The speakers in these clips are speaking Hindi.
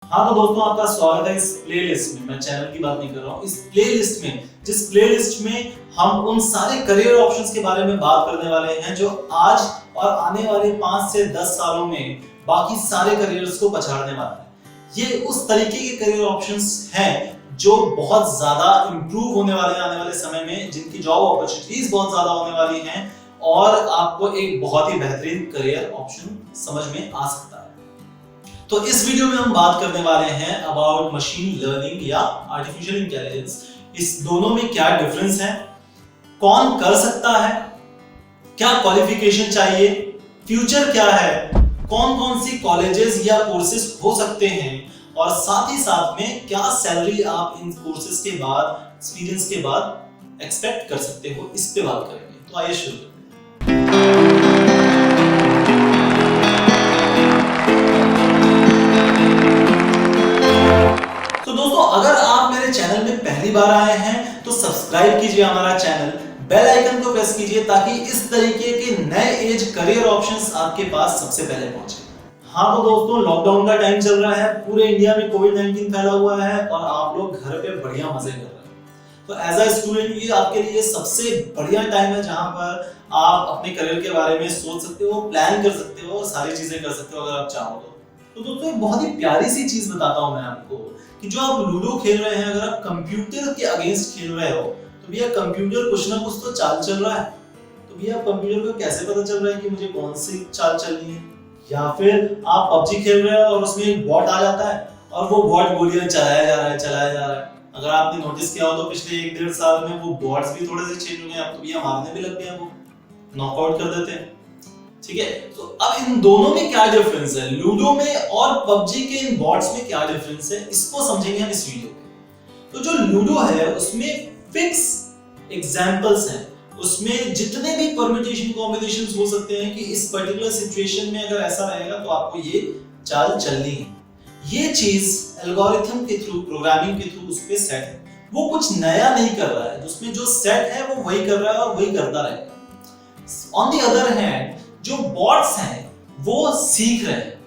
हाँ तो दोस्तों आपका स्वागत है इस प्लेलिस्ट में। मैं चैनल की बात नहीं कर रहा हूँ। इस प्लेलिस्ट में जिस प्लेलिस्ट में हम उन सारे करियर ऑप्शंस के बारे में बात करने वाले हैं जो आज और आने वाले 5 से 10 सालों में बाकी सारे करियर्स को पछाड़ने वाले हैं। ये उस तरीके के करियर ऑप्शंस हैं जो बहुत ज्यादा इंप्रूव होने वाले हैं आने वाले समय में, जिनकी जॉब अपॉर्चुनिटीज बहुत ज्यादा होने वाली हैं और आपको एक बहुत ही बेहतरीन करियर ऑप्शन समझ में आ सकता है। तो इस वीडियो में हम बात करने वाले हैं अबाउट मशीन लर्निंग या आर्टिफिशियल इंटेलिजेंस। इस दोनों में क्या डिफरेंस है, कौन कर सकता है, क्या क्वालिफिकेशन चाहिए, फ्यूचर क्या है, कौन कौन सी कॉलेजेस या कोर्सेज हो सकते हैं और साथ ही साथ में क्या सैलरी आप इन कोर्सेज के बाद, एक्सपीरियंस के बाद एक्सपेक्ट कर सकते हो, इस पे बात करेंगे। तो आइए शुरू करते हैं। तो दोस्तों अगर आप मेरे चैनल में पहली बार आए हैं तो सब्सक्राइब कीजिए हमारा चैनल, बेल आइकन को प्रेस कीजिए ताकि इस तरीके के नए एज करियर ऑप्शंस आपके पास सबसे पहले पहुंचे। हाँ तो दोस्तों लॉकडाउन का टाइम चल रहा है, पूरे इंडिया में कोविड-19 फैला हुआ है और आप लोग घर पे बढ़िया मजे कर रहे हैं। तो एज अ स्टूडेंट ये आपके लिए सबसे बढ़िया टाइम है जहां पर आप अपने करियर के बारे में सोच सकते हो, प्लान कर सकते हो, सारी चीजें कर सकते हो अगर आप चाहो तो दोस्तों एक बहुत ही प्यारी सी चीज बताता हूं मैं आपको कि जो आप लूडो खेल रहे हैं, अगर आप कंप्यूटर के अगेंस्ट खेल रहे हो तो भैया कंप्यूटर कुछ ना कुछ तो चाल चल रहा है। तो भैया कंप्यूटर को कैसे पता चल रहा है कि मुझे कौन सी चाल चलनी है? या फिर आप पबजी खेल रहे हो और उसमें एक बॉट आ जाता है और वो बॉट गोलियां चलाया जा रहा है। अगर आपने नोटिस किया हो तो पिछले 1-1.5 साल में वो बॉट्स भी थोड़े से चेंज हो गए, अब तो भैया मारने भी लग गए, वो नॉकआउट कर देते हैं। ठीक है, तो अब इन दोनों में क्या डिफरेंस है, लूडो में और पबजी के इन बॉट्स में क्या डिफरेंस है, इसको समझेंगे हम इस वीडियो में। तो जो लूडो है उसमें फिक्स एग्जांपल्स हैं, उसमें जितने भी परम्यूटेशन कॉम्बिनेशंस हो सकते हैं कि इस पर्टिकुलर सिचुएशन में अगर ऐसा रहेगा तो आपको ये चाल चलनी है। ये चीज एल्गोरिथम के थ्रू, प्रोग्रामिंग के थ्रू उस पे सेट है, वो कुछ नया नहीं कर रहा है, उसमें जो सेट है वो वही कर रहा है और वही करता रहेगा। ऑन द अदर हैंड जो बॉट्स हैं वो सीख रहे हैं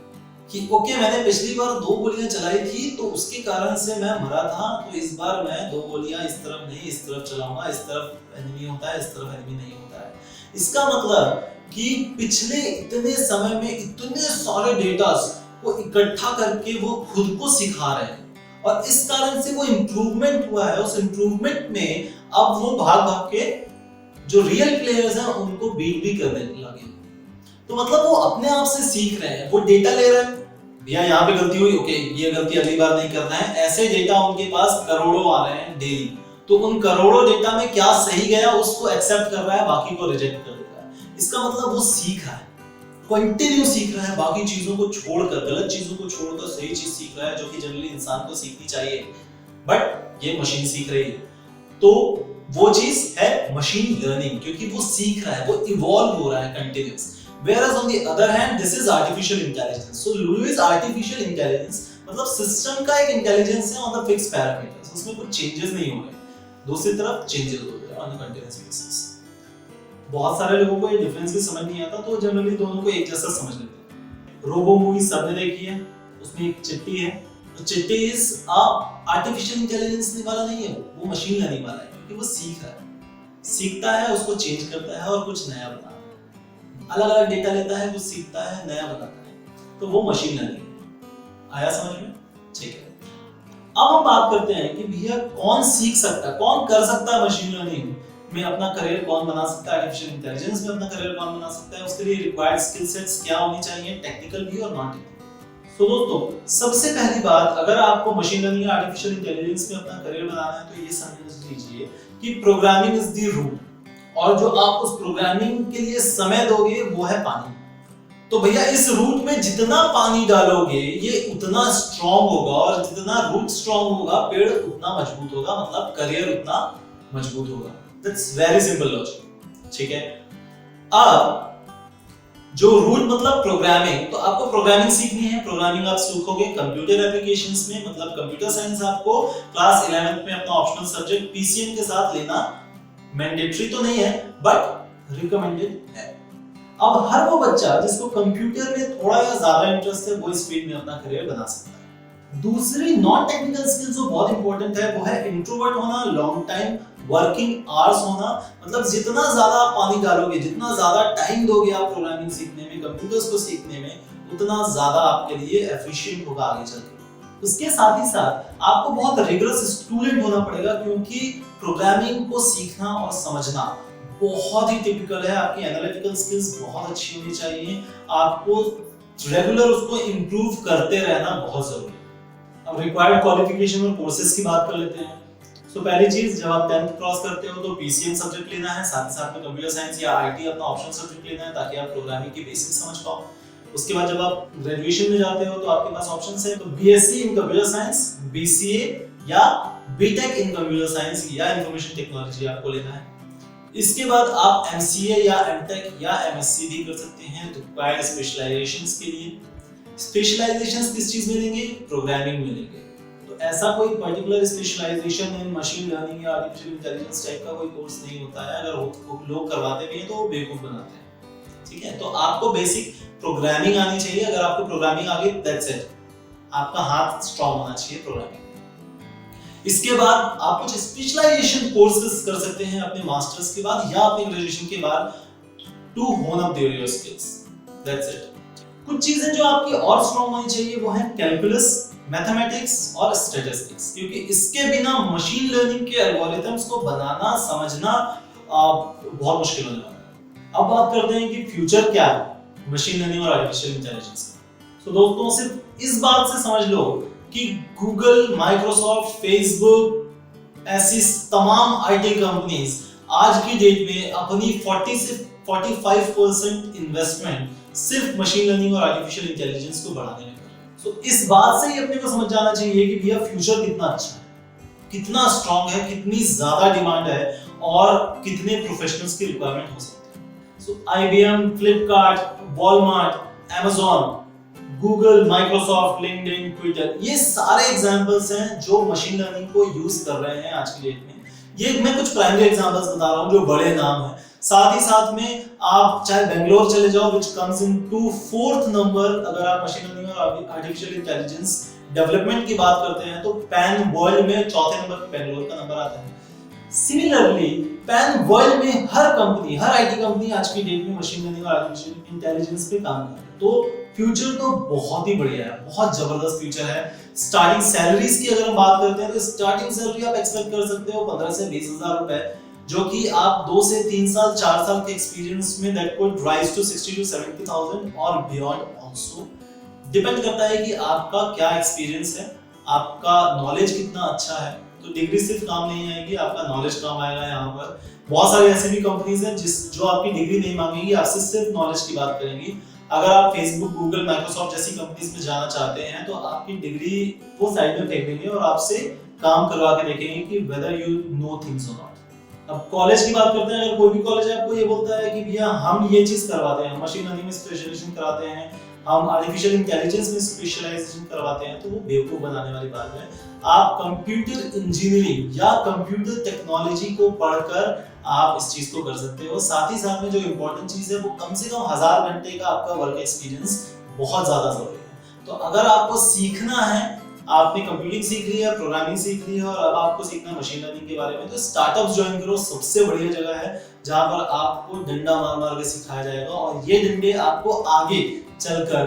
कि ओके मैंने पिछली बार 2 गोलियां चलाई थी तो उसके कारण से मैं मरा था, तो इस बार मैं 2 गोलियां इस तरफ नहीं इस तरफ चलाऊंगा, इस तरफ एनिमी होता है, इस तरफ एनिमी नहीं होता है। इसका मतलब कि पिछले इतने समय में इतने सारे डेटास को इकट्ठा करके वो खुद को सिखा रहे हैं और इस कारण से वो इंप्रूवमेंट हुआ है। उस इंप्रूवमेंट में अब वो भाग भाग के जो रियल प्लेयर्स हैं उनको बीट भी करने लगे। तो मतलब वो अपने आप से सीख रहे हैं, वो डेटा ले रहे हैं, भैया यहाँ पे गलती हुई, ओके ये गलती अगली बार नहीं करना है। ऐसे डेटा उनके पास करोड़ों आ रहे हैं डेली, तो उन करोड़ों डेटा में क्या सही गया उसको एक्सेप्ट कर रहा है, बाकी को रिजेक्ट कर देता है। इसका मतलब वो सीख रहा है, कंटिन्यू सीख रहा है, बाकी चीजों को छोड़कर, गलत चीजों को छोड़कर सही चीज सीख रहा है, जो कि जनरली इंसान को सीखनी चाहिए, बट ये मशीन सीख रही है। तो वो चीज है मशीन लर्निंग, क्योंकि वो सीख रहा है, वो इवॉल्व हो रहा है continuous. Whereas on the other hand, this is artificial intelligence. So Ludo is artificial intelligence, मतलब सिस्टम का एक इंटेलिजेंस है on the fixed parameters. उसमें कुछ चेंजेस नहीं हो रहे, दूसरी तरफ चेंजेस हो रहे हैं on a continuous basis. बहुत सारे लोगों को ये डिफरेंस भी समझ नहीं आता, तो जनरली दोनों को एक जैसा समझ लेते हैं। रोबो मूवी सबने देखी है, उसमें एक चिट्टी है, तो चिट्टी इज आर्टिफिशियल इंटेलिजेंस वाला नहीं है, वो मशीन लर्निंग वाला है, क्योंकि वो सीख रहा है, सीखता है, उसको चेंज करता है और कुछ नया बनाता है, अलग अलग डेटा लेता है, कुछ सीखता है, नया बनाता है, तो वो मशीन लर्निंग। आया समझ में? ठीक है, अब हम बात करते हैं कि भैया कौन सीख सकता है, कौन कर सकता है मशीन लर्निंग में अपना करियर, कौन बना सकता है आर्टिफिशियल इंटेलिजेंस में अपना करियर कौन बना सकता है, उसके लिए रिक्वायर्ड स्किल सेट्स क्या होनी चाहिए, टेक्निकल भी और नॉन टेक्निकल। तो दोस्तों सबसे पहली बात, अगर आपको मशीन लर्निंग या आर्टिफिशियल इंटेलिजेंस में अपना करियर बनाना है तो ये समझ लीजिए कि प्रोग्रामिंग इज द रूट, और जो आप उस प्रोग्रामिंग के लिए समय दोगे वो है पानी। तो भैया इस रूट में जितना पानी डालोगे ये उतना स्ट्रांग होगा, और जितना रूट स्ट्रांग होगा पेड़ उतना मजबूत होगा, मतलब करियर उतना मजबूत होगा। That's very simple logic. ठीक है, अब जो रूट मतलब प्रोग्रामिंग, तो आपको प्रोग्रामिंग सीखनी है। प्रोग्रामिंग आप सीखोगे कंप्यूटर एप्लीकेशंस में, मतलब कंप्यूटर साइंस आपको क्लास 11th में अपना ऑप्शनल सब्जेक्ट पीसीएम के साथ लेना मैंडेटरी तो नहीं है, बट रिकमेंडेड है। अब हर वो बच्चा जिसको कंप्यूटर में थोड़ा या ज्यादा इंटरेस्ट है वो इस फील्ड में अपना करियर बना सकता है। दूसरी नॉन टेक्निकल स्किल जो बहुत इंपॉर्टेंट है वो है इंट्रोवर्ट होना, लॉन्ग टाइम वर्किंग आवर्स होना। मतलब जितना ज्यादा आप पानी डालोगे, जितना ज्यादा टाइम दोगे आप प्रोग्रामिंग सीखने में, कंप्यूटर्स को सीखने में, उतना ज्यादा आपके लिए एफिशिएंट होगा आगे चल के। उसके साथ ही साथ आपको बहुत रिगरस स्टूडेंट होना पड़ेगा, क्योंकि प्रोग्रामिंग को सीखना और समझना बहुत ही टिपिकल है। आपकी एनालिटिकल स्किल्स बहुत अच्छी होनी चाहिए, आपको रेगुलर उसको इंप्रूव करते रहना बहुत जरूरी है। अब रिक्वायर्ड क्वालिफिकेशन और कोर्सेज की बात कर लेते हैं। तो पहली चीज, जब आप 10th क्रॉस करते हो तो पीसीएम सब्जेक्ट लेना है, साथ ही साथ में कंप्यूटर साइंस या आईटी अपना ऑप्शनल सब्जेक्ट लेना है, ताकि आप प्रोग्रामिंग की बेसिक्स समझ पाओ। उसके बाद जब आप ग्रेजुएशन में जाते हो तो आपके पास ऑप्शंस है, तो BSc in computer science, BCA या बीटेक इन कंप्यूटर साइंस या इंफॉर्मेशन टेक्नोलॉजी आपको लेना है। इसके बाद आप एमसीए या एमटेक या एमएससी भी कर सकते हैं रिक्वायर्ड स्पेशलाइजेशंस के लिए। स्पेशलाइजेशंस किस चीज में लेंगे? प्रोग्रामिंग में लेंगे। तो ऐसा कोई पर्टिकुलर स्पेशलाइजेशन इन मशीन लर्निंग या आर्टिफिशियल इंटेलिजेंस टाइप का कोई कोर्स नहीं होता है। अगर लोग करवाते भी हैं तो वो बेवकूफ बनाते हैं। ठीक है, तो आपको बेसिक प्रोग्रामिंग आनी चाहिए। अगर आपको प्रोग्रामिंग आ गई, दैट्स इट, आपका हाथ स्ट्रांग होना चाहिए प्रोग्रामिंग। इसके बाद आप कुछ स्पेशलाइजेशन कोर्सेज कर सकते हैं अपने मास्टर्स के बाद या अपने ग्रेजुएशन के बाद, टू होन up your skills, that's it. कुछ चीजें जो आपकी और स्ट्रांग होनी चाहिए वो है कैलकुलस, मैथमेटिक्स और स्टैटिस्टिक्स, क्योंकि इसके बिना मशीन लर्निंग के एल्गोरिथम्स को बनाना, समझना बहुत मुश्किल होने वाला है। अब बात करते हैं कि फ्यूचर क्या है मशीन लर्निंग और आर्टिफिशियल इंटेलिजेंस का। तो दोस्तों, सिर्फ इस बात से समझ लो कि गूगल, माइक्रोसॉफ्ट, फेसबुक, ऐसी तमाम आईटी कंपनीज आज की डेट में अपनी 40 से 45% इन्वेस्टमेंट सिर्फ मशीन लर्निंग और आर्टिफिशियल इंटेलिजेंस को बढ़ाने में कर रहे हैं। तो इस बात से ही अपने को समझ जाना चाहिए कि भैया फ्यूचर कितना अच्छा है, कितना स्ट्रांग है, कितनी ज्यादा डिमांड है और कितने प्रोफेशनल्स की रिक्वायरमेंट हो सकती है। So IBM, Flipkart, Walmart, Amazon, Google, Microsoft, LinkedIn, Twitter, ये सारे एग्जांपल्स हैं जो मशीन लर्निंग को यूज कर रहे हैं आज की डेट में। ये मैं कुछ प्राइमरी एग्जांपल्स बता रहा हूं जो बड़े नाम हैं। साथ ही साथ में आप चाहे बेंगलोर चले जाओ, which comes in to 4th number अगर आप मशीन लर्निंग और आर्टिफिशियल इंटेलिजेंस डेवलपमेंट की बात करते हैं, तो पैन वर्ल्ड में 4थे नंबर पे बेंगलोर का नंबर आता है। सिमिलरली पैन वर्ल्ड में हर कंपनी, हर आईटी कंपनी आज की डेट में मशीन लर्निंग और आर्टिफिशियल इंटेलिजेंस पे काम कर रही है। तो फ्यूचर तो बहुत ही बढ़िया है, बहुत जबरदस्त फ्यूचर है। स्टार्टिंग सैलरीज की अगर हम बात करते हैं तो स्टार्टिंग सैलरी आप एक्सपेक्ट कर सकते हो 15 से 20,000 रुपए, जो कि आप 2 से 3 साल 4 साल के एक्सपीरियंस में that could rise to 60 to 70,000 और बियॉन्ड आल्सो। डिपेंड करता है कि आपका क्या एक्सपीरियंस है, आपका नॉलेज कितना अच्छा है। तो डिग्री सिर्फ काम नहीं आएगी, आपका नॉलेज काम आएगा। यहाँ पर बहुत सारी ऐसी भी कंपनीज हैं जो आपकी डिग्री नहीं मांगेगी, आपसे सिर्फ नॉलेज की बात करेंगी। अगर आप फेसबुक, गूगल, माइक्रोसॉफ्ट जैसी कंपनीज में जाना चाहते हैं तो आपकी डिग्री वो साइड में फेंक देंगे और आपसे काम करवा के देखेंगे कि वेदर यू नो थिंग्स और नॉट। अब कॉलेज की बात करते हैं, अगर कोई भी कॉलेज आपको ये बोलता है कि भैया हम ये चीज करवाते हैं, मशीन लर्निंग में स्पेशलाइजेशन कराते हैं, हम आर्टिफिशियल इंटेलिजेंस में स्पेशलाइजेशन करवाते हैं, तो वो बेवकूफ बनाने वाली बात है। आप कंप्यूटर इंजीनियरिंग या कंप्यूटर टेक्नोलॉजी को पढ़कर आप इस चीज को कर सकते हो। साथ ही साथ में जो इम्पोर्टेंट चीज है वो कम से कम 1000 घंटे का आपका वर्क एक्सपीरियंस बहुत ज्यादा जरूरी है। तो अगर आपको सीखना है, आपने कंप्यूटिंग सीख ली है, प्रोग्रामिंग सीख ली है और अब आपको सीखना है मशीन लर्निंग के बारे में, तो स्टार्टअप्स ज्वाइन करो। सबसे बढ़िया जगह है जहां पर आपको डंडा मार मार के सिखाया जाएगा और ये डंडे आपको आगे चलकर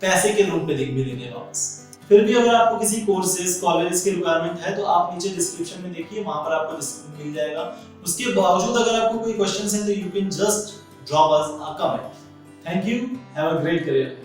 पैसे के रूप में मिलेंगे वापस। फिर भी अगर आपको किसी कोर्सेज, कॉलेज की रिक्वायरमेंट है तो आप नीचे डिस्क्रिप्शन में देखिए, वहां पर आपको मिल जाएगा। उसके बावजूद अगर आपको कोई क्वेश्चंस हैं तो you can just drop us a comment. Thank you, have a great career.